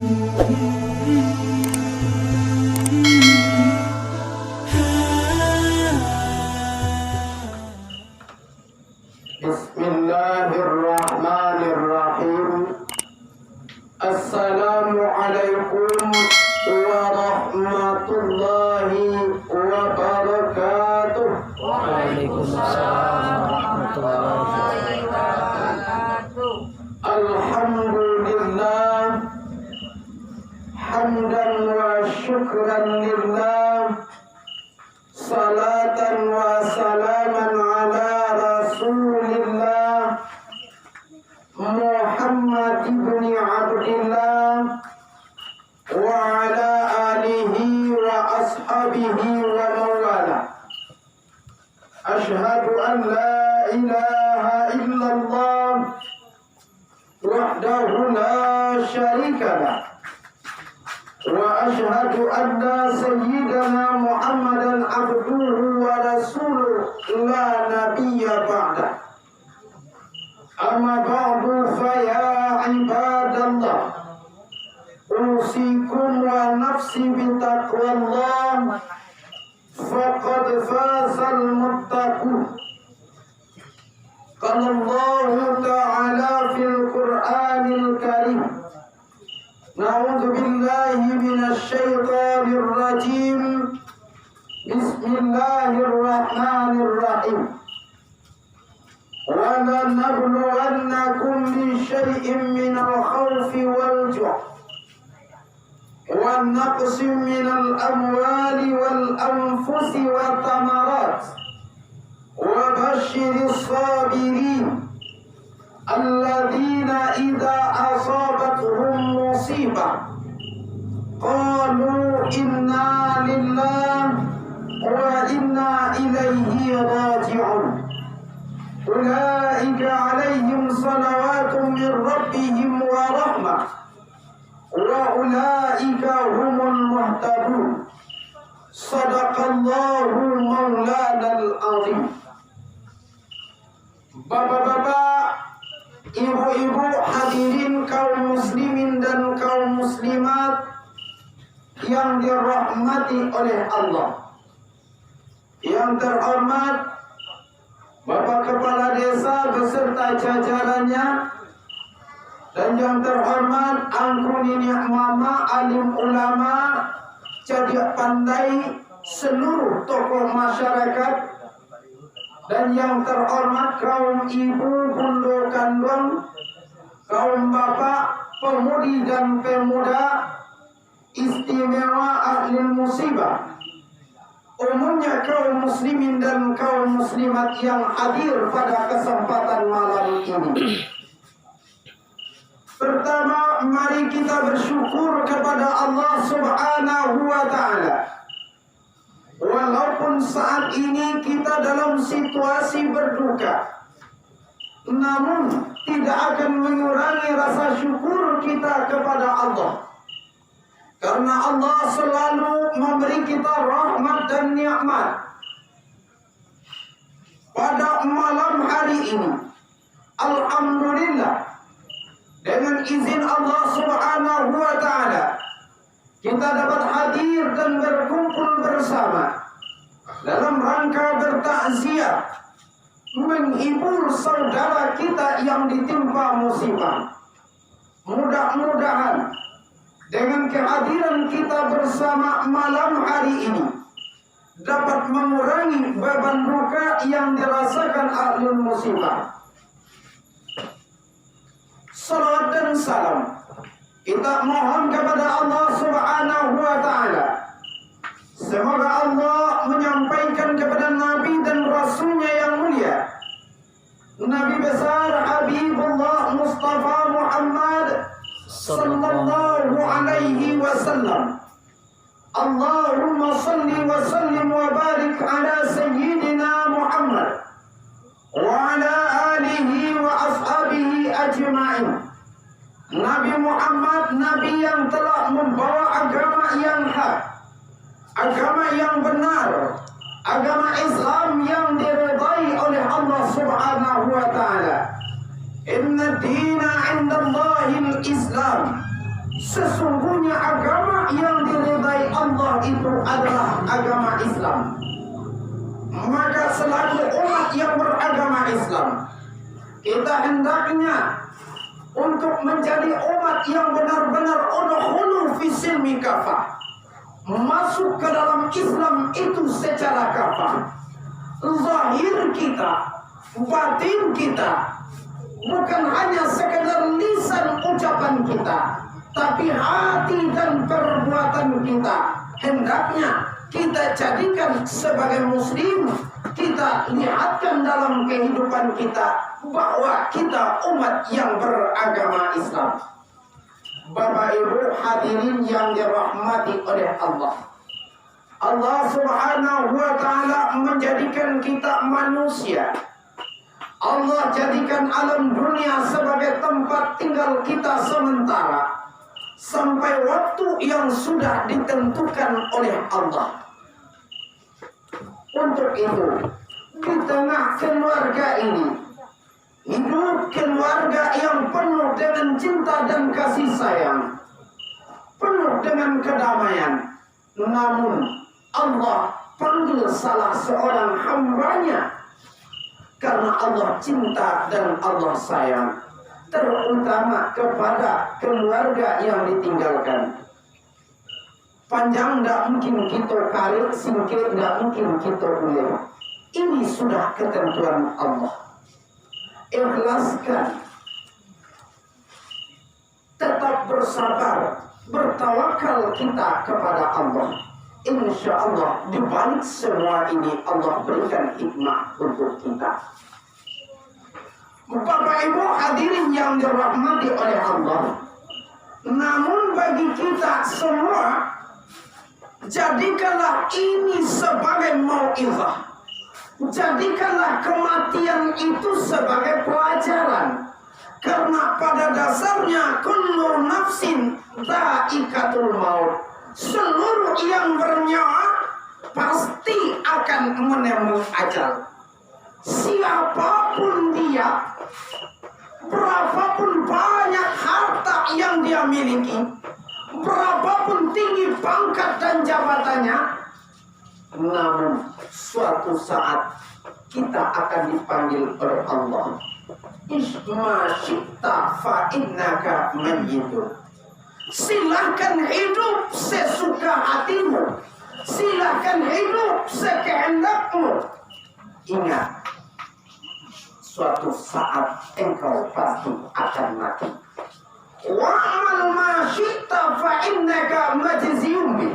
Bismillahirrahmanirrahim. Assalamualaikum warahmatullahi wabarakatuh. Waalaikumsalam warahmatullahi wabarakatuh. Alhamdulillah, hamdan wa syukran lillah, salatan wa salaman ala rasulillah Muhammad ibn Abdillah wa ala alihi wa ashabihi wa mawala. Ashhadu an la ilaha illallah wahdahu la syarika lah, wa ashhadu anna sayyidana Muhammadan abduhu wa rasuluh la nabiyya ba'dah. Amma ba'du fa ya ibadallah, usikum wa nafsi bitaqwallah, faqad fazal muttaqun. Qala Allah ta'ala fil Qur'anil Karim, na'udzu billahi minasy syaithanir rajim. Bismillahirrahmanirrahim. Wa lanabluwannakum bi syai'in minal khawfi wal ju' wa naqsin minal amwali wal anfusi wat thamarat wa basyiris sabirin alladzina idza asabatuhum musibah qalu inna lillahi wa inna ilaihi raji'un. Ulaika alaihim salawatun min rabbihim wa rahmah wa ulaika humul muhtadun. Sadaqallahu maulanal azim. Bapak-bapak, ibu-ibu, hadirin kaum muslimin dan kaum muslimat yang dirahmati oleh Allah. Yang terhormat Bapak Kepala Desa beserta jajarannya, dan yang terhormat Angku Nini Mama, alim ulama, cerdik pandai, seluruh tokoh masyarakat, dan yang terhormat kaum ibu, bundo kandung, kaum bapak, pemudi dan pemuda, istimewa ahli musibah, umumnya kaum muslimin dan kaum muslimat yang hadir pada kesempatan malam ini. Pertama, mari kita bersyukur kepada Allah Subhanahu wa Ta'ala. Walaupun saat ini kita dalam situasi berduka, namun tidak akan mengurangi rasa syukur kita kepada Allah. Karena Allah selalu memberi kita rahmat dan nikmat. Pada malam hari ini, alhamdulillah, dengan izin Allah Subhanahu wa Ta'ala, kita dapat hadir dan berkumpul bersama dalam rangka bertakziah, menghibur saudara kita yang ditimpa musibah. Mudah-mudahan dengan kehadiran kita bersama malam hari ini dapat mengurangi beban duka yang dirasakan ahli musibah. Salawat dan salam kita mohon kepada Allah Subhanahu wa Ta'ala. Semoga Allah menyampaikan kepada Nabi dan Rasulnya yang mulia, Nabi besar Habibullah Mustafa Muhammad sallallahu alaihi wasallam. Allahumma salli wa sallim wa barik ala sayyidina Muhammad wa ala alihi wa ashabihi ajma'in. Nabi Muhammad, Nabi yang telah membawa agama yang hak, agama yang benar, agama Islam yang diridai oleh Allah Subhanahu wa Ta'ala. Inna dina 'indallahi al-Islam. Sesungguhnya agama yang diridai Allah itu adalah agama Islam. Maka selaku umat yang beragama Islam, kita hendaknya untuk menjadi umat yang benar-benar udkhulu fi silmi kafah, masuk ke dalam Islam itu secara kafah. Zahir kita, batin kita, bukan hanya sekedar lisan ucapan kita, tapi hati dan perbuatan kita hendaknya kita jadikan sebagai muslim. Kita lihatkan dalam kehidupan kita bahwa kita umat yang beragama Islam. Bapak Ibu hadirin yang dirahmati oleh Allah, Allah Subhanahu wa ta'ala menjadikan kita manusia. Allah jadikan alam dunia sebagai tempat tinggal kita sementara sampai waktu yang sudah ditentukan oleh Allah. Untuk itu, di tengah keluarga ini, hidup keluarga yang penuh dengan cinta dan kasih sayang, penuh dengan kedamaian. Namun Allah panggil salah seorang hambanya karena Allah cinta dan Allah sayang, terutama kepada keluarga yang ditinggalkan. Panjang tidak mungkin kita kali, singkir tidak mungkin kita ulir. Ini sudah ketentuan Allah. Ikhlaskan, tetap bersabar, bertawakal kita kepada Allah. Insya Allah di balik semua ini Allah berikan hikmah untuk kita. Bapak Ibu hadirin yang dirahmati oleh Allah, namun bagi kita semua, jadikanlah ini sebagai mau'izah. Jadikanlah kematian itu sebagai pelajaran. Karena pada dasarnya kullu nafsin dha'iqatul maut. Seluruh yang bernyawa pasti akan menemui ajal. Siapapun dia, berapapun banyak harta yang dia miliki, berapapun tinggi pangkat dan jabatannya, namun suatu saat kita akan dipanggil oleh Allah. Isma syi'ta fa innaka mayyitun. Silahkan hidup sesuka hatimu, silahkan hidup sekehendakmu. Ingat, suatu saat engkau pasti akan mati. Wa'amal ma syi'ta fa innaka majziyun bih.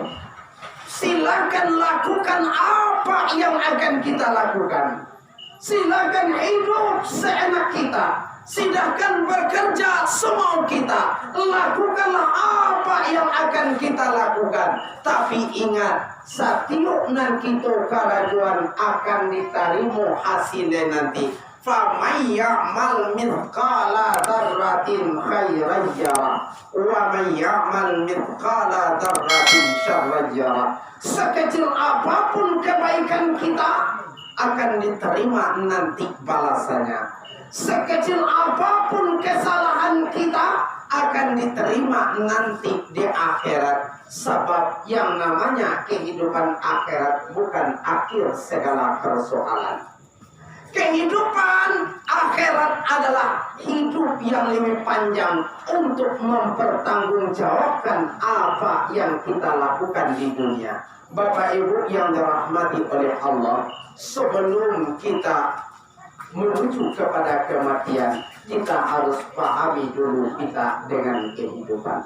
Silakan lakukan apa yang akan kita lakukan. Silakan hidup seenak kita. Silakan bekerja semau kita. Lakukanlah apa yang akan kita lakukan. Tapi ingat, satiuk nan kita karajuan akan diterima hasilnya nanti. فَمَنْ يَعْمَلْ مِثْقَالَ ذَرَّةٍ خَيْرًا يَرَهُ وَمَنْ يَعْمَلْ مِثْقَالَ ذَرَّةٍ شَرًّا يَرَهُ. Sekecil apapun kebaikan kita akan diterima nanti balasannya. Sekecil apapun kesalahan kita akan diterima nanti di akhirat. Sebab yang namanya kehidupan akhirat bukan akhir segala persoalan. Kehidupan akhirat adalah hidup yang lebih panjang untuk mempertanggungjawabkan apa yang kita lakukan di dunia. Bapak Ibu yang dirahmati oleh Allah, sebelum kita menuju kepada kematian, kita harus pahami dulu kita dengan kehidupan.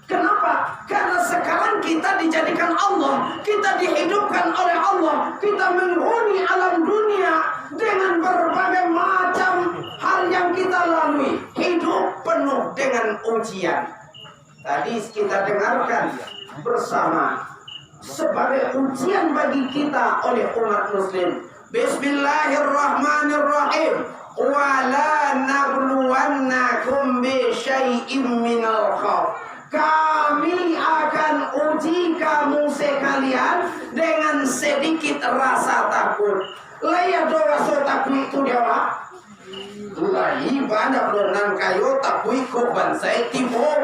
Kenapa? Karena sekarang kita dijadikan Allah, kita dihidupkan oleh Allah, kita menghuni alam dunia dengan berbagai macam hal yang kita lalui. Hidup penuh dengan ujian. Tadi kita dengarkan bersama sebagai ujian bagi kita oleh umat muslim. Bismillahirrahmanirrahim. Wala nabluwannakum bi syai'im minal khawf. Kami akan uji kamu sekalian dengan sedikit rasa takut. Laya doa so takut itu dewa. Lai banyak nan kayo takui ko bansai tibo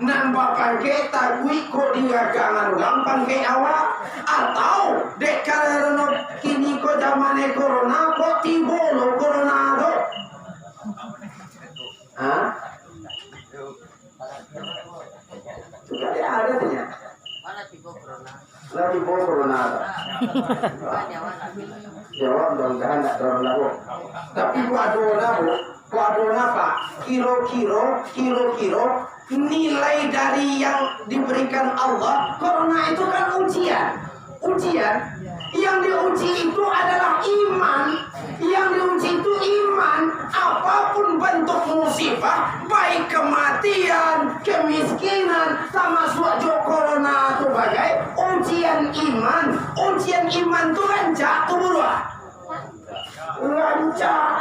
nan bapangke takui ko diagangan gampang ke awak atau dek karena kini ko zamane corona ko tibo lo corona do. Hah? Juga ada tanya. Mana tipe corona? Lagi tipe corona. Jawab dong, jangan tak dorong lagu. Tapi kuadona Pak, kilo-kilo nilai dari yang diberikan Allah. Corona itu kan ujian. Yang diuji itu adalah iman. Yang diuji itu iman. Apapun bentuk musibah, baik kematian, kemiskinan, sama suatu corona itu bagai ujian iman. Ujian iman itu rancak tuh buruan. Rancak.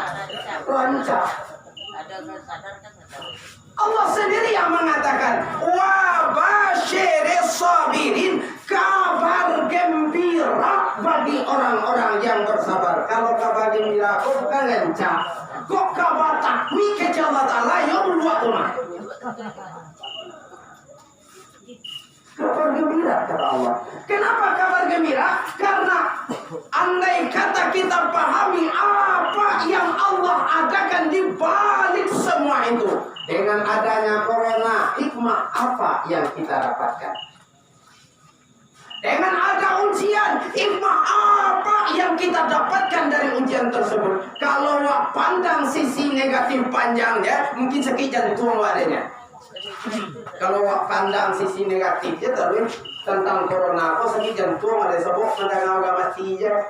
Allah sendiri yang mengatakan wa basyiris sabirin, kabar gembira bagi orang-orang yang bersabar. Kalau kabar gembira kok bukan rancak, kok kabar takwi ke Allah Ta'ala yang luakuna. Kabar gembira kata Allah. Kenapa kabar gembira? Karena andai kata kita pahami apa yang Allah adakan di balik semua itu, dengan adanya corona, hikmah apa yang kita dapatkan? Dengan ada ujian, hikmah apa yang kita dapatkan dari ujian tersebut? Kalau pandang sisi negatif panjangnya, mungkin sakit jantung wadahnya. Kalau pandang sisi negatifnya terus tentang corona, kok sakit jantung ada sebab mendengar mati aja.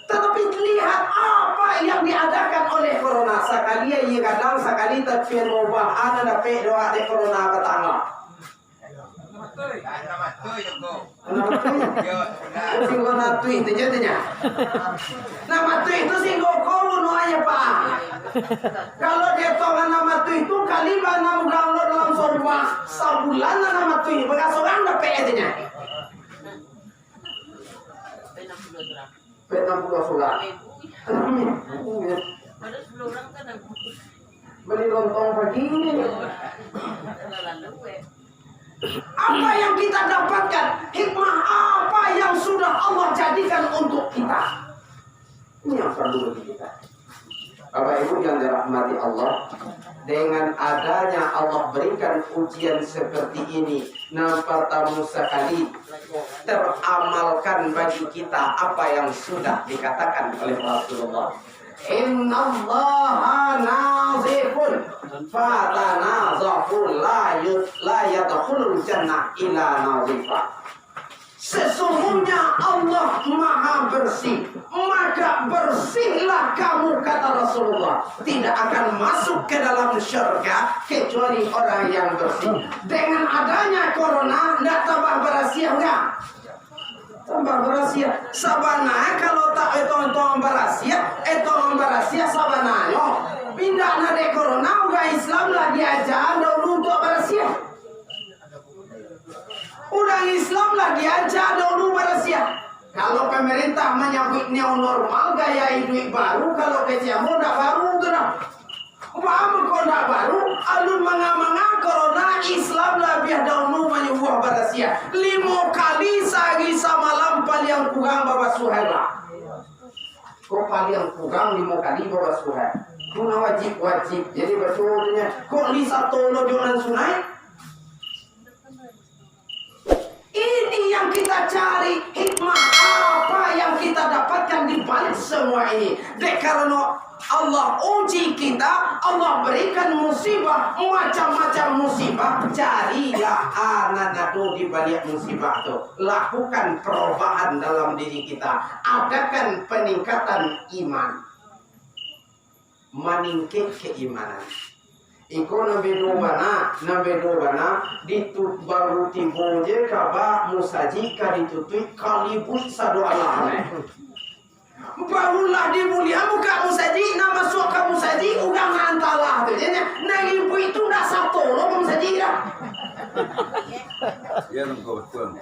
Tetapi lihat apa yang diadakan oleh corona. Sekali ia kadang sekali tapi mau bahan ada doa de corona petanga. Singgo natu itu jadinya. Nama tu itu singgo kau aja Pak. Kalau dia tahu nama tu itu kali mana download dalam sebulan nama tu itu bekas orang dapat aja. 60 surat. Beli lontong pagi ini. Apa yang kita dapatkan? Hikmah apa yang sudah Allah jadikan untuk kita? Ini yang perlu bagi kita. Bapak Ibu yang dirahmati Allah, dengan adanya Allah berikan ujian seperti ini, pertama sekali teramalkan bagi kita apa yang sudah dikatakan oleh Rasulullah. Innallaha nazifun fatanazafun la yadkhulul jannah illa nazifah. Sesungguhnya Allah maha bersih, maka bersihlah kamu kata Rasulullah. Tidak akan masuk ke dalam syurga kecuali orang yang bersih. Dengan adanya corona, tidak tambah berasia enggak? Tambah berasia. Sabana kalau tak itu berasia sabana. Pindah nade corona, udah Islam lagi aja, dulu untuk berasia. Udah Islam lah diajar dulu berasia. Kalau pemerintah menyambut new normal gaya hidup baru, kalau keciamu udah baru tuh dah. Paham kok udah baru? Alun manga corona Islam lah biar dahulu menyubuh berasia. 5 kali sehari semalam paling kurang bawa suhela. Kok paling kurang 5 kali bawa suhela? Kuna wajib. Jadi betulnya kok li satu lo jonan sunai? Ini yang kita cari, hikmah apa yang kita dapatkan di balik semua ini. Karena Allah uji kita, Allah berikan musibah, macam-macam musibah. Carilah anak di balik musibah itu. Lakukan perubahan dalam diri kita. Adakan peningkatan iman. Meningkat keimanan. Iko nabe dobana ditut baru tibo je kaba musaji ka ditutui kalibut sado alame. Barulah dimulia buka musaji nama suaka musaji udah ngantalah tu jadinya na ibu itu dah satu lo musaji dah. Ya nunggu betul.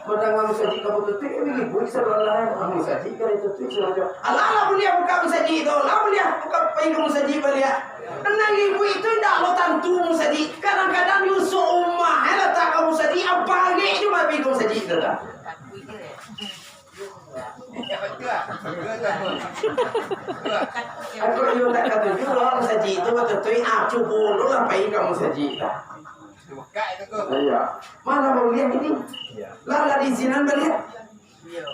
Mendengar musaji kamu tuh ini ibu sebelah musaji kan itu tuh saja. Allah boleh buka musaji itu, Allah boleh buka pintu musaji boleh. Nang ibu itu tidak lo tantu musaji. Kadang-kadang Yusuf umah, hela tak kamu musaji apa lagi cuma pintu musaji itu dah. Aku yang tak kata juga musaji itu betul tuh cuba lo lah pergi kamu musaji. Iya. Mana mau lihat ini? Lala di sini melihat.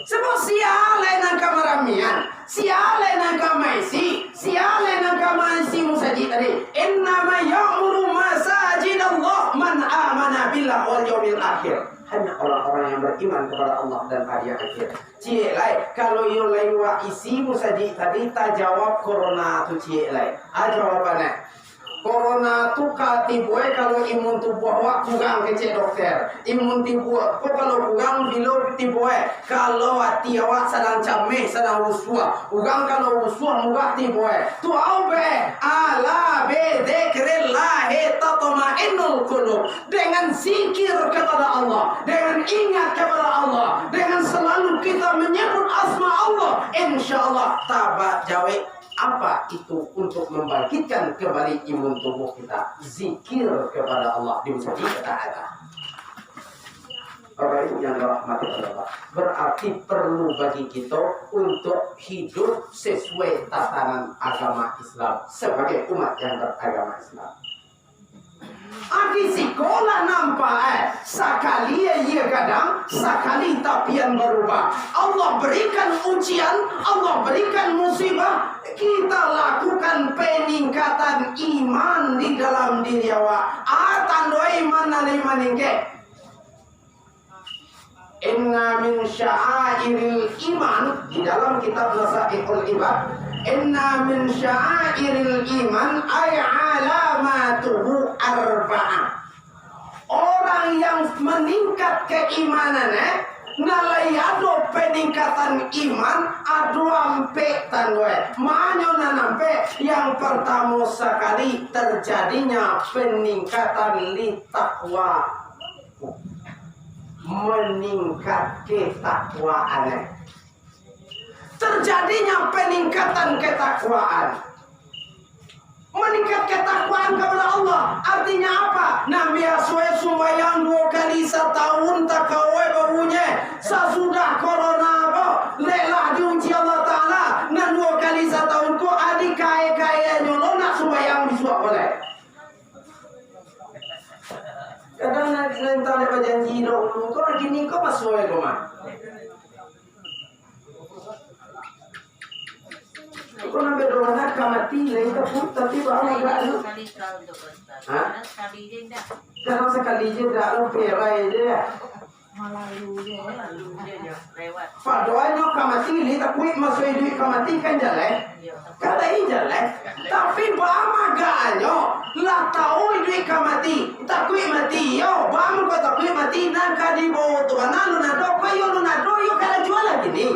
Sebab siale nang kamaramian, siale nang kamaisi, siale nang kamaisi musaji tadi. Innama ya'muru masajid Allah man amana billah wal yawmil akhir. Hanya orang-orang yang beriman kepada Allah dan hari akhir. Cie lai, kalau yo lai wa isi musaji tadi tak jawab corona tu cie lai. Jawabannya. Corona tu katiboy kalau imun tubuh awak kurang kecil dokter. Imun tubuh kau kalau kurang bilo tiboy. Kalau hati awak sedang cameh, sedang usua. Kurang kalau usua murah tiboy. Tu au be ala be dzikrillah tatma'innul qulub. Dengan zikir kepada Allah, dengan ingat kepada Allah, dengan selalu kita menyebut asma Allah, insyaallah tabat jawi. Apa itu untuk membangkitkan kembali imun tubuh kita? Zikir kepada Allah di musaji kata-kata. Bapak Ibu yang dirahmati Allah, berarti perlu bagi kita untuk hidup sesuai tatanan agama Islam sebagai umat yang beragama Islam. Aki sekolah nampak sekali ia kadang, sekali tapi yang berubah. Allah berikan ujian, Allah berikan musibah, kita lakukan peningkatan iman di dalam diri awak. Tanda iman nalai maningke. Inna min sya'airil iman di dalam kitab Nasaihul Ibad. Inna min sya'airil iman ay alamatuhu arba'ah. Orang yang meningkat keimanannya nalai ado peningkatan iman ado ampe tanwe. Manyo nanampe yang pertama sekali terjadinya peningkatan li takwa. Meningkat ketakwaan. Terjadinya peningkatan ketakwaan. Meningkat ketakwaan kepada Allah artinya apa? Nabi Aswai sembahyang 2 kali setahun tak kawai barunya. Sesudah corona apa? Lelah diuji Allah Ta'ala. Nah 2 kali setahun kau adik kaya-kaya nyolo nak sembahyang disuap boleh. Kadang nanti tak ada janji dulu. Kau lagi ni kau pasal kau mah. Kau nak berdoa nak mati lagi tak tapi baru agak lu. Hah? Kalau sekali je dah lu perai je. Malalu je lewat. Pak doanya kamati li tak kuit masuk duit kamati kan jalan. Kata ini jalan. Tapi bama ganyo lah tahu duit kamati. Tak kuit mati yo. Bama kau tak kuit mati nan kadi bawa tuan lu nado kau yo lu nado yo kalau jual lagi ni.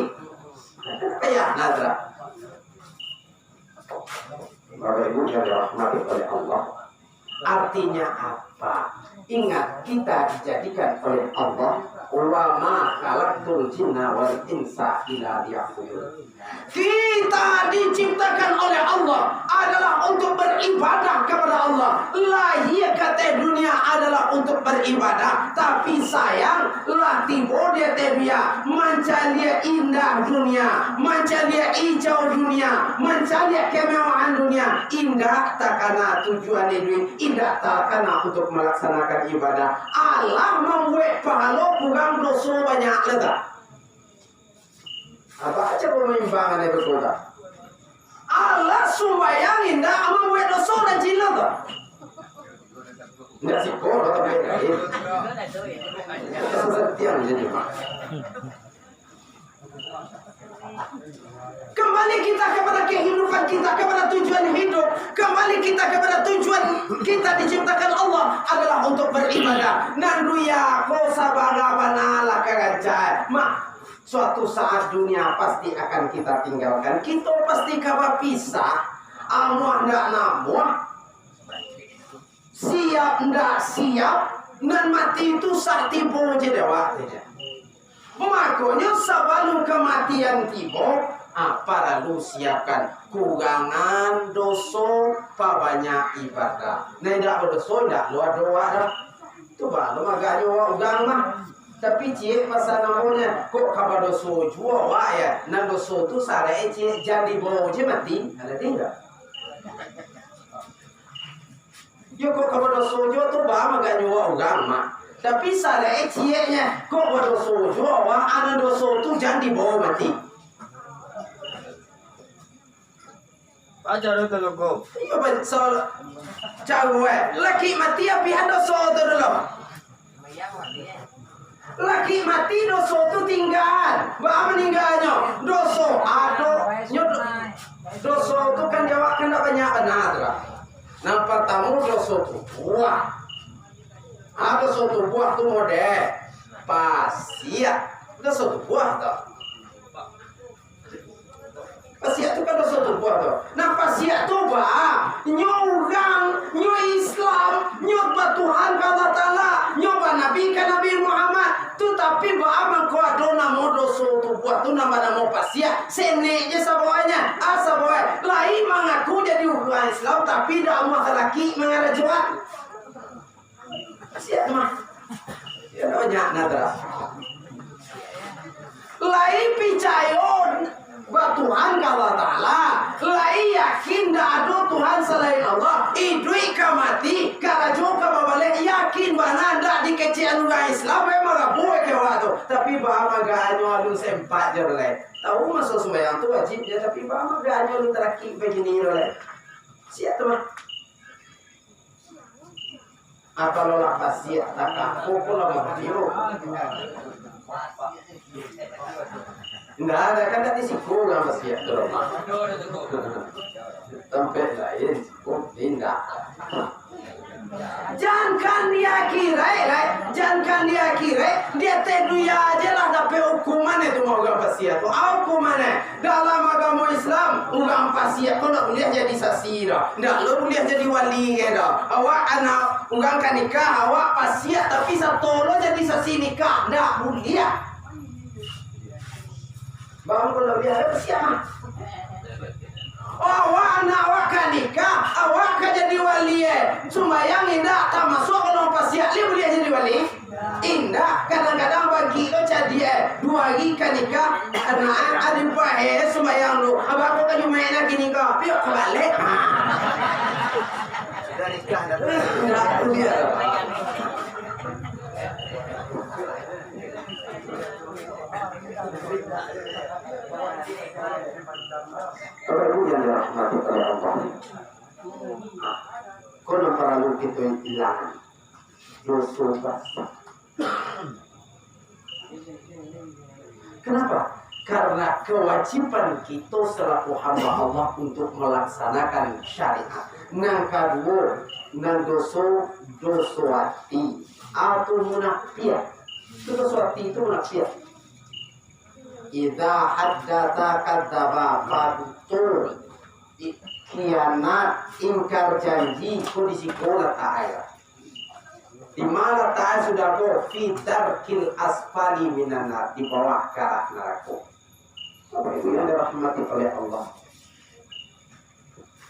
Ayah nadra. Bapak Ibu yang dirahmati oleh Allah. Artinya apa? Ingat kita dijadikan oleh Allah. Wa ma khalaqtul jinna wal insa illa liya'budun. Kita diciptakan oleh Allah adalah untuk beribadah kepada Allah. Lahir kata dunia adalah untuk beribadah. Tapi sayang lah tiba dia tebia mencari indah dunia, mencari hijau dunia, mencari kemewahan dunia. Indah tak karena tujuan duit, indah tak karena untuk melaksanakan ibadah. Allah membuat pahala bukan dosa banyak lega. Apa aja pemimbangan yang berkota. Allah sembahyang indah membuat dosa dan jila tak. Tidak sih kau tapi lain. Setiap jadi mak. Kembali kita kepada kehidupan kita, kepada tujuan hidup. Kembali kita kepada tujuan kita diciptakan Allah adalah untuk beribadah. Nanduya kau sabagabana lah kagajai. Mak, suatu saat dunia pasti akan kita tinggalkan. Kita pasti kabar pisah. Amuah ndak namuah. Siap ndak siap. Dan mati itu sakti boje dewa. Makanya sebelum kematian tiba, apa lalu siapkan kurangan dosa, banyak ibadah. Nah, tidak berdosa, tidak luar doa dah. Itu baru agak doa ugang mah. Tapi cik masa namanya kok kabar dosa jua wah ya. Nah dosa tu sarai cik jadi bawa je mati. Ada tinggal. Yo kok kabar dosa jua tu bah agak doa ugang mah. Tapi sarai ciknya kok berdosa jua wah ada dosa tu jadi bawa mati. Ajar itu logo. Iyo betul. Cawai laki mati apa ada dosa tu dulu. Laki mati dosa tu tinggal. Bah meninggalnya dosa ada. Dosa tu kan jawab kena banyak benar lah. Nah pertama dosa tu buah. Ada dosa tu buah tu model pasia. Dosa tu buah tu. Pasia tu kan dosa tu buah tu. Nah pasia tu bah nyorang, nyor Islam, nyor Tuhan kata Taala, nyor Nabi kan Nabi Muhammad. Tu tapi bah mangko ada nama dosa tu buah tu nama pasia. Seneknya sabawanya, sabawai. Lain mengaku jadi orang Islam tapi dah umat laki mengarajuan. Pasia tu mah. Ya banyak nadra. Lain picayon Tuhan kata Ta'ala lai yakin dah ada Tuhan selain Allah idui ka mati karajo ka babale yakin bana dah di kecian orang Islam memang gaboy ke waktu tapi bah maganyo alun sempat je le tahu masuk sembahyang tu wajib je tapi bah maganyo alun terakik begini le siap tu mah apa lo lah pasiat tak aku pun lah mabio. Nggak ada kan tadi siku nggak masih ada rumah. Tempat lain siku tidak. Jangan dia kira dia teduya aja lah dapat hukuman itu mau gak pasiat. Hukuman dalam agama Islam ugang pasiat kau nak boleh jadi saksi dah. Ndak lo boleh jadi wali dah. Awak anak ugang kan nikah awak pasiat tapi satu lo jadi saksi nikah ndak boleh. Bang kalau dia ada siapa? Awak anak awak kan nikah, awak kan jadi wali Sembayang indah tak masuk kalau pasiat dia boleh jadi wali. Indah kadang-kadang bagi lo jadi 2 hari kan nikah, anak ada bahe sembayang lo. Abang kau kan cuma enak gini kau, piok balik. Sudah nikah dah. Enggak dia. Bapak Ibu yang dirahmati oleh Allah, kono perlu kita hilang dosa besar. Kenapa? Karena kewajiban kita selaku hamba Allah untuk melaksanakan syariat. Nang kadua, nang dosa hati atau munafiat. Dosa hati itu munafiat. Idza haddatsa kadzaba fatul khianat ingkar janji kondisi kola ta'ala di mana ta'ala sudah go fi darkil asfali minan nar di bawah karat neraka. Bapak Ibu yang dirahmati oleh Allah,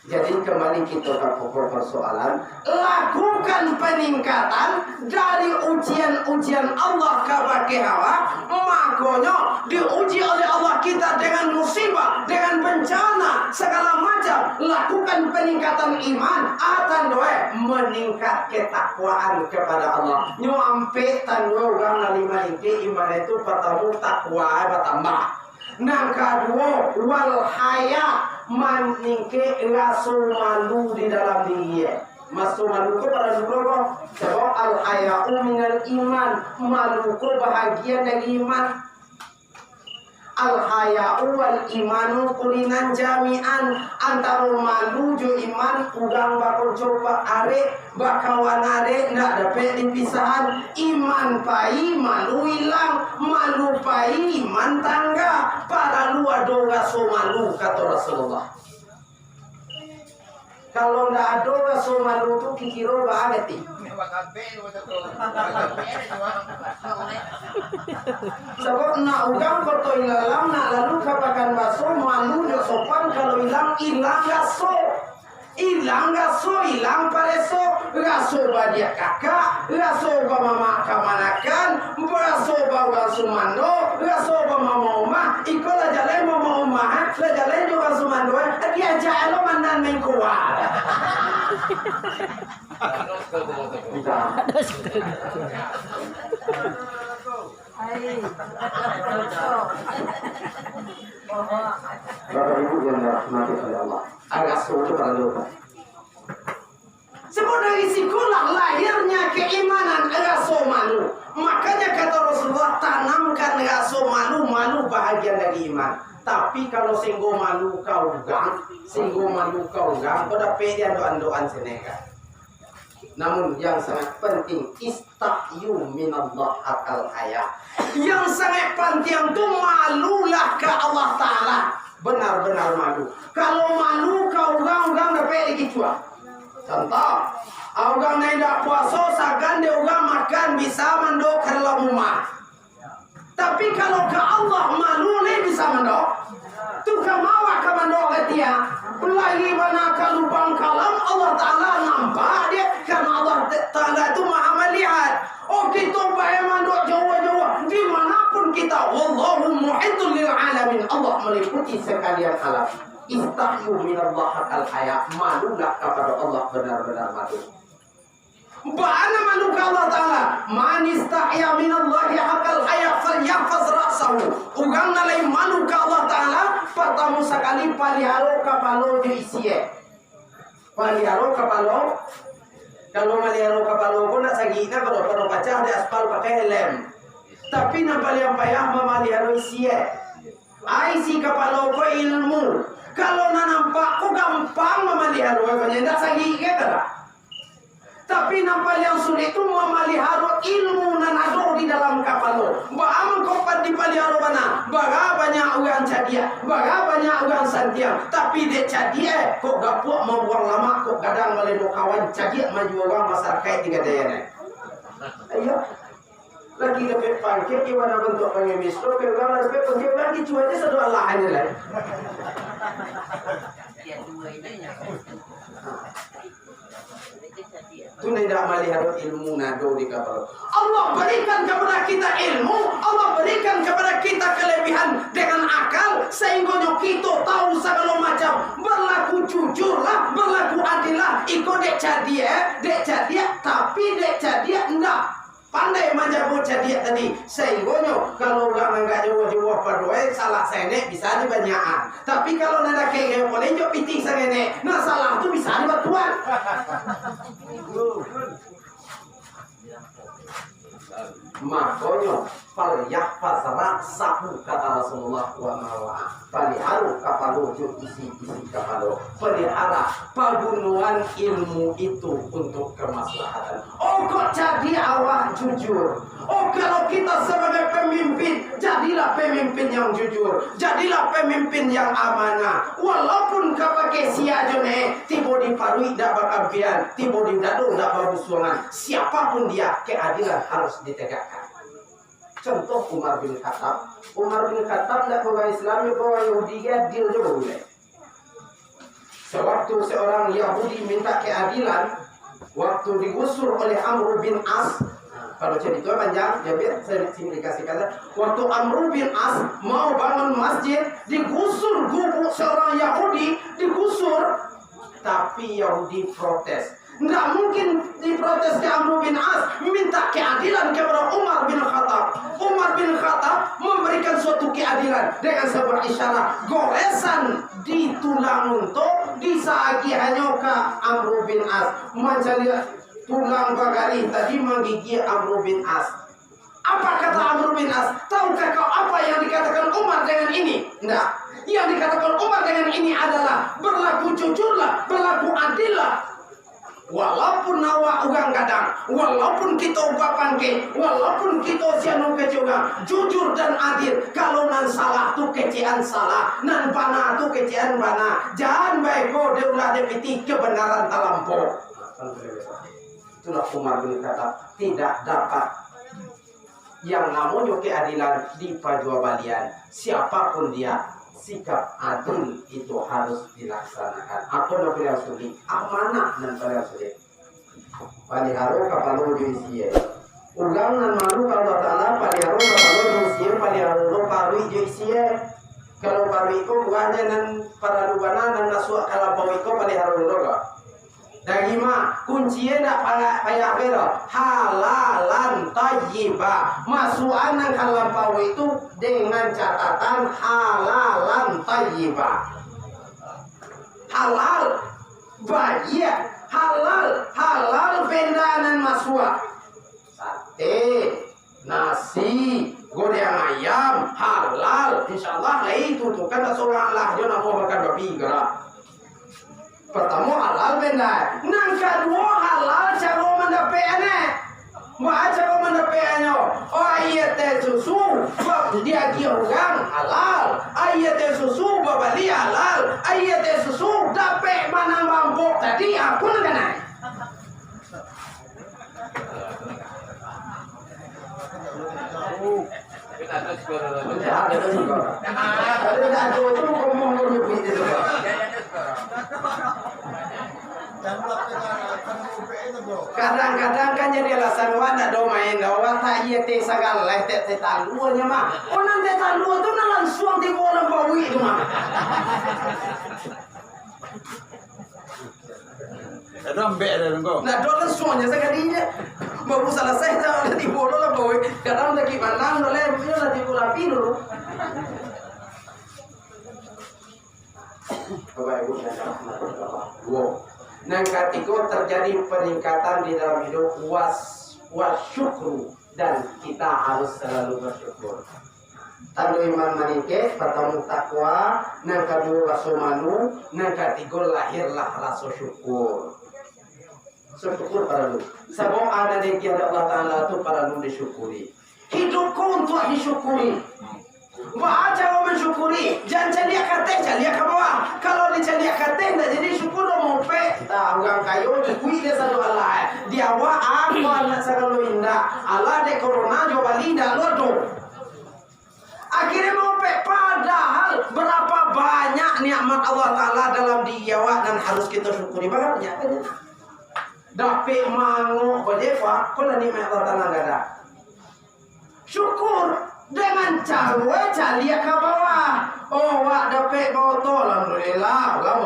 jadi kembali kita ke pokok persoalan, lakukan peningkatan dari ujian-ujian Allah kepada hawa. Makanya diuji oleh Allah kita dengan musibah, dengan bencana, segala macam. Lakukan peningkatan iman, akan doa meningkat ketakwaan kepada Allah. Nyampe tanggung orang lima ini iman itu pertama takwa bertambah. Nang kedua wal haya meningke rasa malu di dalam diri. Masuk malu ko pada dulu sebab al haya'u minal iman, malu ko bahagian dari iman. Al haya'u wal imanu kulinan jami'an, antara malu jo iman udang bakal coba are bakawan are ndak dapat dipisahan. Iman pai malu hilang, malu pai iman tangga. Para lu ada rasa malu kata Rasulullah. Kalau ndak ada rasul malu tu kikiro ba agati. Sebab nak ugang koto ilalang nak lalu kapakan baso malu jo sopan kalau hilang gaso. Hilang gaso, hilang pareso, gaso ba dia kakak, gaso ba mama kamanakan, gaso ba ugang sumando, gaso ba mama umah, ikola jalan mama umah, la jalan juga sumando, dia jalo mandan main kuat. Bapak Ibu yang dirahmati oleh Allah, agak suatu pada lupa. Sebab dari sikulah lahirnya keimanan raso malu. Makanya kata Rasulullah, tanamkan raso malu bahagian dari iman. Tapi kalau singgo malu kau gang, kau dapat dia doan seneka. Namun yang sangat penting istahyu minallah akal haya. Yang sangat penting itu malulah ke Allah Ta'ala. Benar-benar malu. Kalau malu kau gang dapat dikicua. Contoh, orang yang tidak puasa sagan dia orang makan bisa mendok dalam rumah. Tapi kalau ke Allah malu ni bisa mendok. Tu kemawa ke mendok dia. Lagi mana ke lubang kalam Allah Ta'ala nampak dia. Karena Allah Ta'ala itu maha melihat. Oh kita bayar manduk Jawa-Jawa dimanapun kita. Wallahu muhitul lil alamin. Allah meliputi sekalian alam. Istahyu minallah akal haya. Malulah kepada Allah benar-benar malu. Bagaimana malu ke Allah Ta'ala? Man istahya minallahi akal haya falyahfaz ra'sahu. Ugang nalai malu ke Allah Ta'ala. Pertama sekali paliharo kapalo diisiye. Paliharo kapalo. Kalau maliharo kapalo ko nak sagina kalau perlu pacah di aspal pakai helm. Tapi nampak yang payah memaliharo isiye. Isi kapalo ko ilmu. Kalau nak nampak ko gampang memaliharo ko ndak sagina kada. Tapi nampak yang sulit itu memelihara ilmu nan ada di dalam kapal lo. Baam kau padi pelihara mana? Baga banyak orang cadia, baga banyak orang santiang. Tapi dia cadia, kok gapuk membuang lama, kok kadang melendo kawan cadia maju orang masyarakat di gadayana. Ayo, lagi dapat pangkit gimana bentuk pengemis lo? Kalau dapat pangkit lagi cuaca satu Allah aja lah. Itu tidak melihat ilmu nado di kapal. Allah berikan kepada kita ilmu, Allah berikan kepada kita kelebihan dengan akal sehingga kita tahu segala macam. Berlaku jujurlah, berlaku adillah. Ikut dek cadia, tapi dek cadia enggak. Pandai menjaga cadia tadi. Sehingga kalau orang enggak jauh-jauh perdoa salah senek bisa dibanyakan. Tapi kalau nada kayak boleh jauh piting senek, nah salah tu bisa dibatuan. Makanya falyahfaz ra'sahu kata Rasulullah pelihara kapal isi kapal pelihara pagunuan ilmu itu untuk kemaslahatan. Oh kok jadi awak jujur. Oh kalau kita sebagai pemimpin jadilah pemimpin yang jujur, jadilah pemimpin yang amanah. Walaupun kapake siajone tibo di parui dak bakampian, tibo di dado dak babusuangan. Siapapun dia keadilan harus ditegakkan. Contoh Umar bin Khattab. Umar bin Khattab tidak bawa Islam, bawa Yahudi dia deal juga boleh. Sewaktu seorang Yahudi minta keadilan, waktu digusur oleh Amr bin As. Kalau cerita panjang, jadi saya simplifikasikan. Waktu Amr bin As mau bangun masjid, digusur gubuk seorang Yahudi, digusur. Tapi Yahudi protes. Nggak mungkin diprotes ke Amr bin As minta keadilan kepada Umar bin Khattab. Umar bin Khattab memberikan suatu keadilan dengan sebuah isyarat goresan di tulang untuk disagi hanya ke Amr bin As. Mencari tulang bagari tadi menggigit Amr bin As. Apa kata Amr bin As? Tahukah kau apa yang dikatakan Umar dengan ini? Enggak. Yang dikatakan Umar dengan ini adalah berlaku jujurlah, berlaku adillah. Walaupun awak ugang kadang, walaupun kita upapan ke, walaupun kita sianu ke juga, jujur dan adil. Kalau nan salah tu kecian salah, nan bana tu kecian bana. Jangan baik kau deulah depiti kebenaran talampau. Itulah Umar bin Khattab tidak dapat yang namanya keadilan di pajuabalian. Siapapun dia, sikap adil itu harus dilaksanakan. Apa nak pilih suri? Amanah dan pilih suri. Paliharo kapalo juisia. Ugang nan malu kalau Taala paliharo kapalo juisia, paliharo parui juisia. Kalau parui itu bukannya nan para lubana nan masuk kalau parui itu paliharo loga. Dagima kuncinya nak payah bero halalan tayyiba. Masukan yang kalampau itu dengan catatan halalan tayyiba. Halal baik, halal bendanan masuak. Sate, nasi, goreng ayam halal. Insyaallah lah itu tuh kan seorang lah dia nak makan babi gerak. Pertama halal benda, nang kedua halal cara mendapatnya. Mak cara mendapatnya. Oh iya teh susu, dia orang halal. Iya teh susu babali halal. Iya teh susu dapat mana mampu tadi aku nak naik. Kadang-kadang kan jadi alasan wadah do main awak tak iya teh sagal leh teh talunya mah. Oh nanti talu tu nak langsung di bola bawi tu mah. Ada ambek ada engkau. Nah do langsungnya sekalinya. Baru selesai dah di bola lah bawi. Kadang lagi malam oleh dia lah di bola dulu. Bapak Ibu dan rahmatullah. Wow. Nang ketiga terjadi peningkatan di dalam hidup wasyukru dan kita harus selalu bersyukur. Tanda iman manike, pertama takwa, nang kedua rasumanu, nang ketiga lahirlah rasa syukur. Syukur para lu. Sebab ada yang tiada Allah Taala itu para lu disyukuri. Hidupku untuk disyukuri. Baca mensyukuri, jangan celia kate, celia ke bawah. Kalau dicelia kate, tak jadi syukur mau pe. Tak orang kayu, kui dia satu Allah. Dia wa aku anak selalu indah. Allah de corona coba linda lodo. Akhirnya mau pe, padahal berapa banyak nikmat Allah Taala dalam dia dan harus kita syukuri. Banyak kan? Dapat mangu, boleh pak? Kalau nikmat Allah Taala enggak ada. Syukur. Dengan cara calia ke bawah. Oh, wak dapat botol, alhamdulillah. Bukan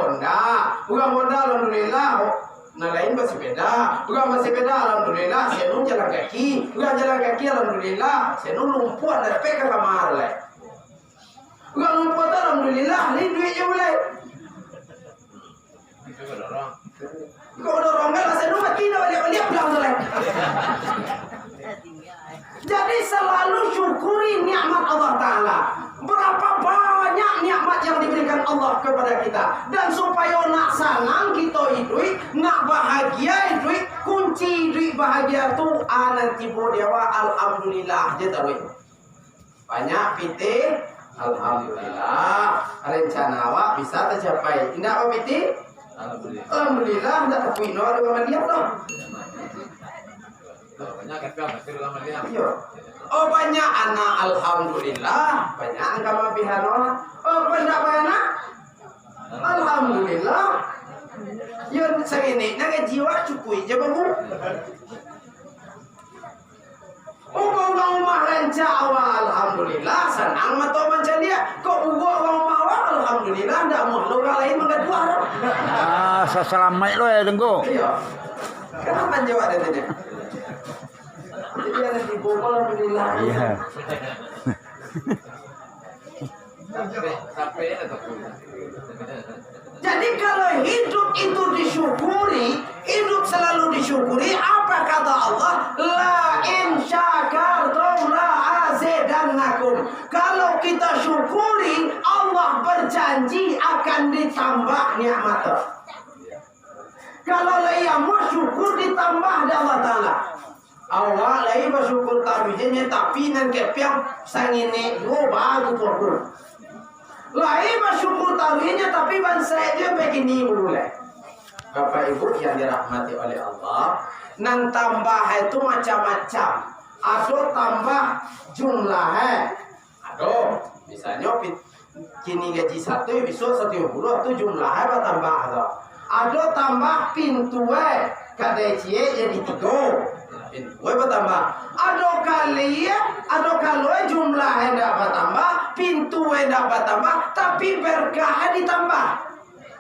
bonda, alhamdulillah. Nah lain bersepeda. Bukan bersepeda, alhamdulillah. Saya nun jalan kaki. Bukan jalan kaki, alhamdulillah. Saya nun lumpuh, dapat ke kamar lah. Bukan lumpuh, alhamdulillah. Ini duitnya boleh. Kau dorong kan? Saya nun mati, balik pulang tu lah. Jadi selalu syukuri nikmat Allah Ta'ala. Berapa banyak nikmat yang diberikan Allah kepada kita. Dan supaya nak senang kita hidup, nak bahagia hidup, kunci hidup bahagia tu nanti bodewa alhamdulillah je tahu. Banyak piti, alhamdulillah. Rencana awak bisa tercapai. Tidak apa piti? Alhamdulillah. Tidak terpuin orang dengan dia tu. Oh banyak anak alhamdulillah, banyak agama pihano. Oh banyak banyak alhamdulillah. Yang segini naga jiwa cukui je babu. Oh kau rumah lancar awal alhamdulillah, senang mata macam dia. Kau ugo rumah awal alhamdulillah, ndak mau orang lain mengadua. Selamat lo ya dengko. Iya. Kenapa jawab dia tadi? Jadi ada di bawah alhamdulillah. Iya. Jadi kalau hidup itu disyukuri, hidup selalu disyukuri, apa kata Allah? La in syakartum la azidannakum. Kalau kita syukuri, Allah berjanji akan ditambah nikmat. Kalau ia mau syukur ditambah dah Allah Ta'ala. Awak lagi bersyukur tawijnya tapi nan kepiang sangine dua baru pokok. Lagi bersyukur tawijnya tapi bangsa dia begini boleh. Bapak Ibu yang dirahmati oleh Allah, nan tambah itu macam-macam. Ada tambah jumlah Ada misalnya kini gaji 1 besok 1 bulan itu jumlah bertambah ada tambah pintu kadai cie jadi 3 pintu bertambah ada kali ada kalau jumlah hendak bertambah pintu hendak bertambah tapi berkah ditambah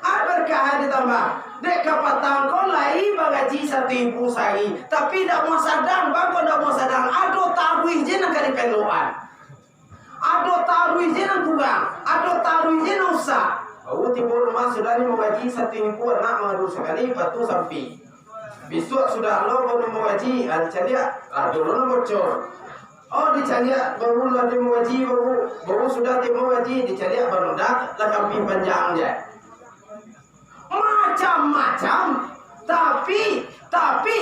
berkah ditambah dek kapatang kau lai bagaji 1.000 sehari tapi tidak mau sadang bangko tidak mau sadang ada taruh je nak kali peluan ada taruh je nak kurang ada taruh je nak usah. Oh, timbul rumah sudah ni mengaji 1.000 anak mengadu sekali batu sampai. Besok sudah lo baru mengaji, dicari dulu lo bocor. Oh dicari baru lagi mengaji baru sudah timbul mengaji dicari baru dah lah kambing panjang je. Macam-macam, tapi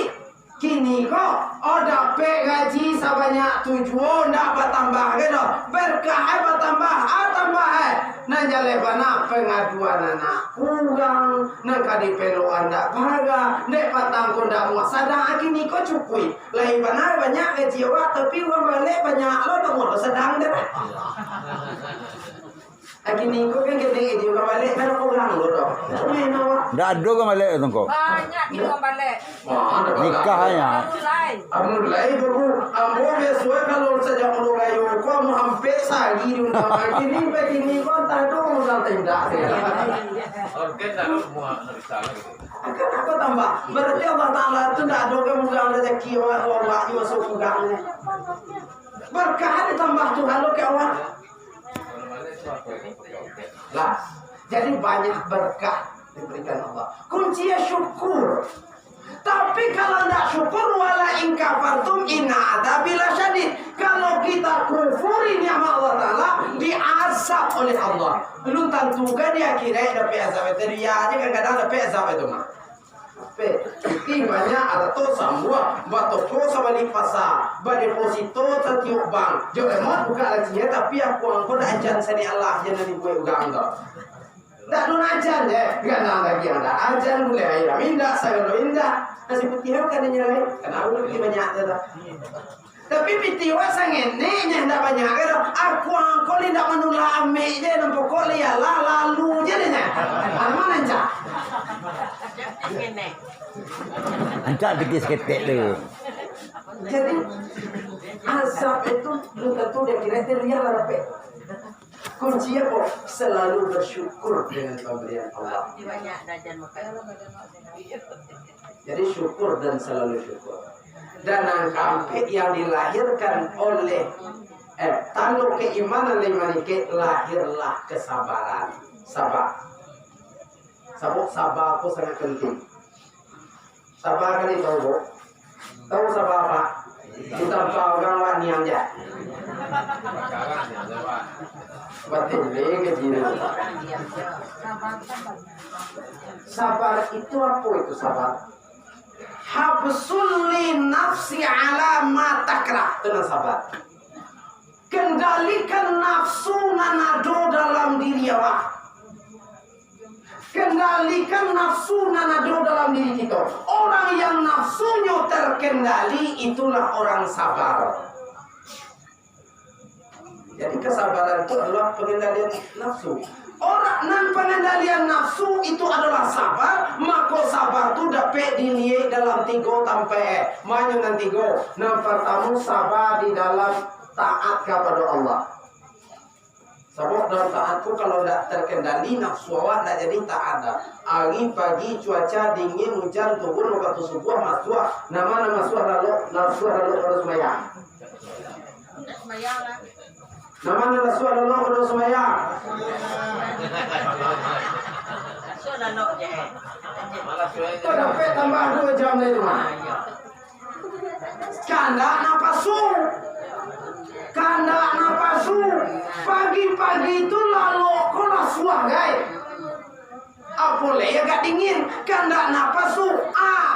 kini kok ada gaji sebanyak 7 dapat tambah gitu berkah bertambah tambah nan jale bana pengaduan anak kurang nan kadi pelo anda baga nek patang ko ndak mau sadang kini kok cukui lain bana banyak gaji awak tapi uang balik banyak lo dak mau sedang deh kini kok kan gede dia uang balik kan kurang lo dah Ndak ada ke balik tu kau? Banyak di uang balik. Nikah hanya. Mulai baru ambo besok kalau saja mau gayo kau mau hampir sagi di undang kini begini kau tak tahu undang tindak. Organ dalam semua risalah gitu. Apa tambah? Berarti Allah Ta'ala itu tidak ada kemudahan rezeki orang masuk undangnya. Berkah ditambah Tuhan lo ke awak. Lah, jadi banyak berkah diberikan Allah. Kuncinya syukur. Tapi kalau tidak syukur wala in kafartum inna adzabil syadid. Kalau kita kufuri nikmat Allah Taala diazab oleh Allah. Belum tentu kan dia kira dapat azab itu dia aja kadang-kadang dapat azab itu mah. Tapi banyak ada tu semua batu kosa balik pasar, deposito setiap bank. Jangan mau buka lagi ya, tapi aku dah ajan seni Allah jangan dibuat ugang tu. Tak ada ajan je, ganang lagi ada ajan boleh ayam indah, saya lo indah. Nasi putih kan nyalai, kenapa lebih banyak tu? Tapi piti wasangen ni dah banyak kan? Aku angkol tidak menolak ambil je, nampak kau lihat lalu je ni. Mana aja? Ancak dikit seketik tu. Jadi azab itu belum tentu dia kira dia lah dapat. Kuncinya kok selalu bersyukur dengan pemberian Allah. Jadi syukur dan selalu syukur. Dan angka yang dilahirkan oleh tanduk keimanan limanike lahirlah kesabaran. Sabar. Sabar aku sangat penting. Sabar kan itu tahu, tahu sabar apa? Kita orang wani yang dia. Betul lagi jadi. Sabar itu apa itu sabar? Habsul li nafsi ala ma takrah. Itu sabar. Kendalikan nafsu nanado dalam diri awak. Kendalikan nafsu nanado dalam diri kita. Orang yang nafsunya terkendali itulah orang sabar. Jadi kesabaran itu adalah pengendalian nafsu. Orang nan pengendalian nafsu itu adalah sabar. Maka sabar itu dapat dinilai dalam 3 sampai mana nan 3. Yang pertama sabar di dalam taat kepada Allah. Sebab dalam taatku kalau tidak terkendali nafsu awak tidak jadi tak ada. Hari pagi cuaca dingin hujan turun waktu subuh masuk. Nama masuk lalu nafsu lalu harus semayang. Nama nafsu lalu harus semayang. Kau dapat tambah 2 jam dari rumah. Kanda napasu. Kanda napasu. Pagi-pagi itu lalu kau nasuah guys. Apole ya gak dingin, kandak napasu.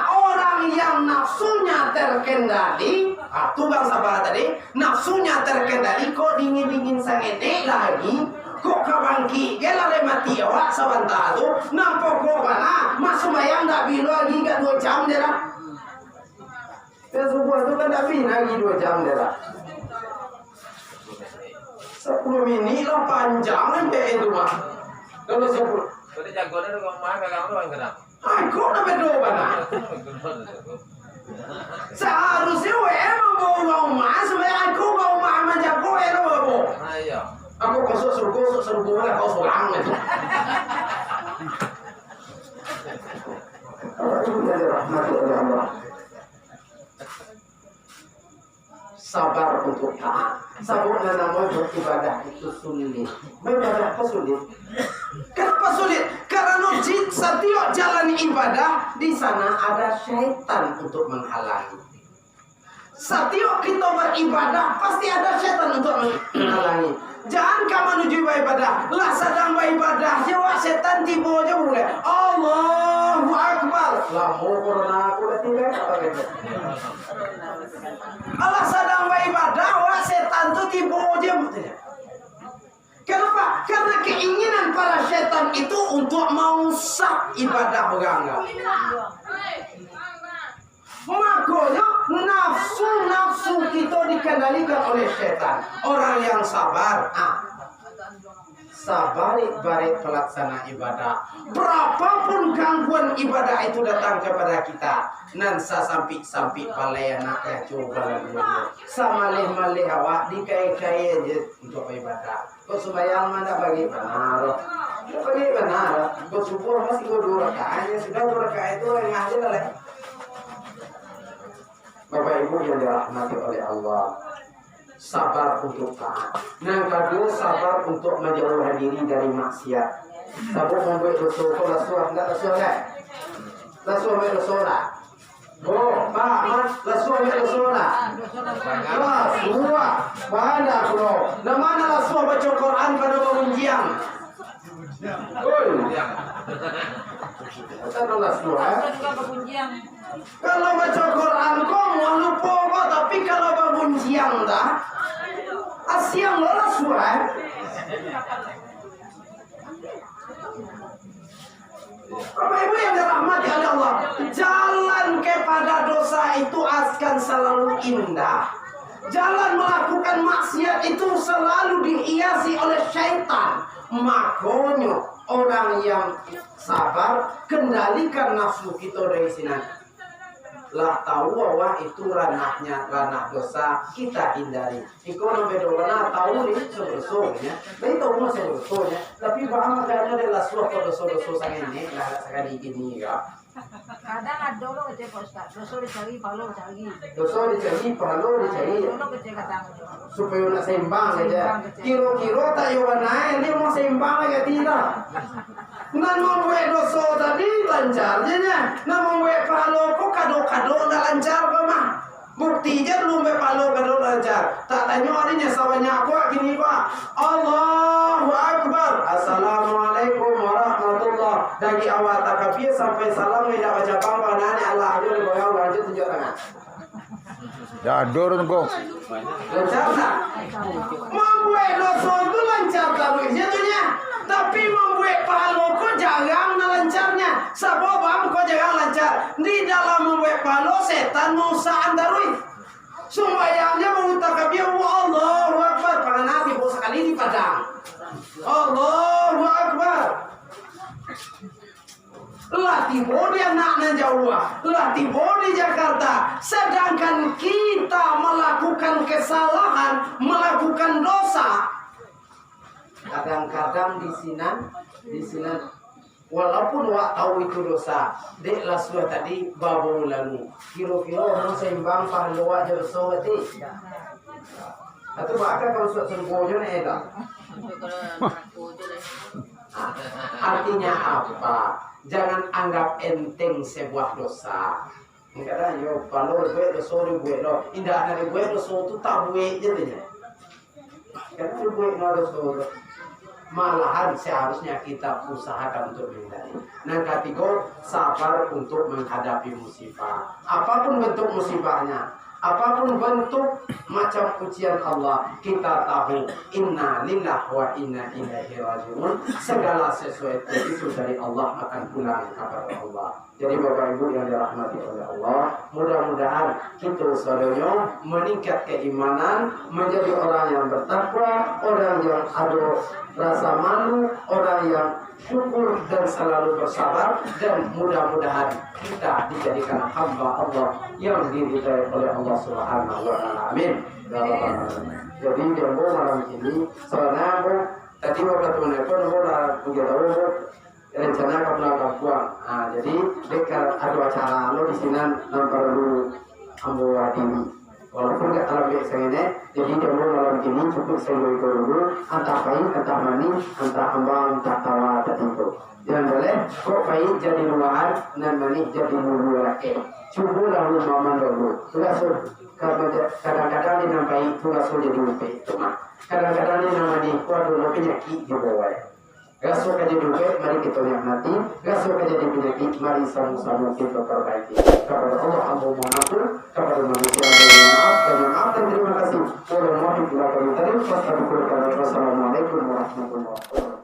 Orang yang nafsunya terkendali, tukang sabar tadi, nafsunya terkendali kok dingin-dingin sangene lagi. Kok kabangki gelare mati awak sebentar tu nampak kok mana masuk bayang dak bilo lagi gak 2 jam dia lah. Ya subuh tu kan dak bin lagi 2 jam dia lah. 10 minit lah panjang aja itu mah. Kalau 10 Jadi jagoan itu kau mah kagak orang kenapa? aku nak bedo mana? Seharusnya emang bawa rumah sebenarnya aku bawa rumah menjago emang bawa. Ayo. Aku suruh lah kau solang aja. Sabar untuk taat. Sabar namanya beribadah itu sulit. Beribadah apa sulit? Kenapa sulit? Karena setiap jalan ibadah di sana ada syaitan untuk menghalangi. Setiap kita beribadah pasti ada syaitan untuk menghalangi. Jangan kamu menuju ibadah, lah sedang beribadah, jawab setan tiba aja boleh. Allahu Akbar. Lah mau corona aku dah tidak apa gitu. Allah sedang beribadah, wah setan tu tiba aja boleh. Kenapa? Karena keinginan para setan itu untuk merusak ibadah berangga. Makanya nafsu kita dikendalikan oleh setan. Orang yang sabar, sabar baik pelaksana ibadah. Berapapun gangguan ibadah itu datang kepada kita, nansa sampai balai anak coba sama malih awak dikai-kai aja untuk ibadah. Kau sembahyang mana bagi benar? Bagi benar. Kau subuh masih kau 2 rakaat, sudah 2 rakaat itu yang ahli lah. Bapak Ibu yang dirahmati oleh Allah, sabar untuk taat. Yang kedua, sabar untuk menjauhkan diri dari maksiat. Sabar membuat dosa, kau lasuah, enggak lasuah kan? Lasuah membuat dosa lah. Oh, Pak, Mas, lasuah membuat dosa lah. Lasuah, banyak bro. Namanya lasuah baca Quran pada pengujian. Oi, kita lasuah. Kalau baca Quran kau mau lupa kok, tapi kalau bangun siang dah, siang lo lasuah. Bapak Ibu yang dirahmati oleh Allah, jalan kepada dosa itu akan selalu indah. Jalan melakukan maksiat itu selalu dihiasi oleh syaitan. Makanya orang yang sabar kendalikan nafsu kita dari sini. Lah tahu bahwa itu ranah dosa, kita hindari. Ikono bedolana tahu ni sebesarnya, tapi tahu masih sebesarnya. Tapi bahan makanya adalah suatu dosa-dosa sangat ini, lah sekali ini ya. Kadang ada orang kecil Ustaz, dosa dicari, pahala dicari. Dosa dicari, pahala dicari. Orang kecil kadang. Supaya nak seimbang saja. Kira-kira tak yawanai, dia mau seimbang lagi tidak. Nan membuat dosa tadi lancar saja. Nan membuat pahala kok kado-kado tak lancar ke mah. Bukti je belum membuat pahala kado lancar. Tak tanya adanya sawanya aku gini Pak. Allahu Akbar. Assalamualaikum warahmatullahi. Dari awal takbir sampai salam tidak baca apa-apa. Nani Allah aja di bawah lanjut tunjuk tangan. Jadur kau. Lancar tak? Membuat dosa itu lancar tak jatuhnya. Tapi membuat pahala kok jarang lancarnya. Sebab kok jarang lancar. Di dalam membuat pahala setan nusa andarui. Sembayangnya mengutakabia Allahu Akbar. Para Nabi bos sekali di Padang. Allahu Akbar. Lah tiba di anaknya Jawa, lah tiba di Jakarta. Sedangkan kita melakukan kesalahan, melakukan dosa. Kadang-kadang di sini, walaupun wak tahu itu dosa, dek lah sudah tadi babu lalu. Kira-kira orang seimbang pahala aja dosa tadi. Atau bahkan kalau sudah sengkojo nih dah. Artinya apa? Jangan anggap enteng sebuah dosa. Enggak ada yo kalau buat dosa buat lo. Indah ada buat dosa tu tak buat je dia. Kan buat no dosa. malahan seharusnya kita usahakan untuk menghindari. Yang ketiga, sabar untuk menghadapi musibah. Apapun bentuk musibahnya, apapun bentuk macam ujian Allah, kita tahu inna lillahi wa inna ilaihi rajiun. Segala sesuatu itu dari Allah akan pulang kepada Allah. Jadi Bapak Ibu yang dirahmati oleh Allah, mudah-mudahan kita saudaranya meningkat keimanan, menjadi orang yang bertakwa, orang yang ada rasa malu, orang yang syukur dan selalu bersabar, dan mudah-mudahan kita dijadikan hamba Allah yang diridhai oleh Allah Subhanahu wa taala. Amin. Jadi jombo malam ini soalnya bu tadi mau ketemu pun bu lah punya tahu rencana ke pulang kampung. Jadi dekat ada acara lo di sini nampak dulu ambo ini. Walaupun gak terlalu biasa ini, jadi jombo malam ini cukup saya dulu antah pahit, antah manis, antah ambang, antah tawa, antah itu. Jangan boleh kok pahit jadi luar dan manis jadi luar lagi. Cukup dahulu maman dulu. Langsung kadang-kadang dia nampai itu langsung jadi lupa itu mah. Kadang-kadang dia namanya waduh penyakit di bawah. Gasuh aja juga, mari kita nikmati. Gasuh aja di penyakit, mari sama-sama kita perbaiki. Kepada Allah ampun mengatur, kepada manusia maaf dan terima kasih. Wassalamualaikum warahmatullahi wabarakatuh.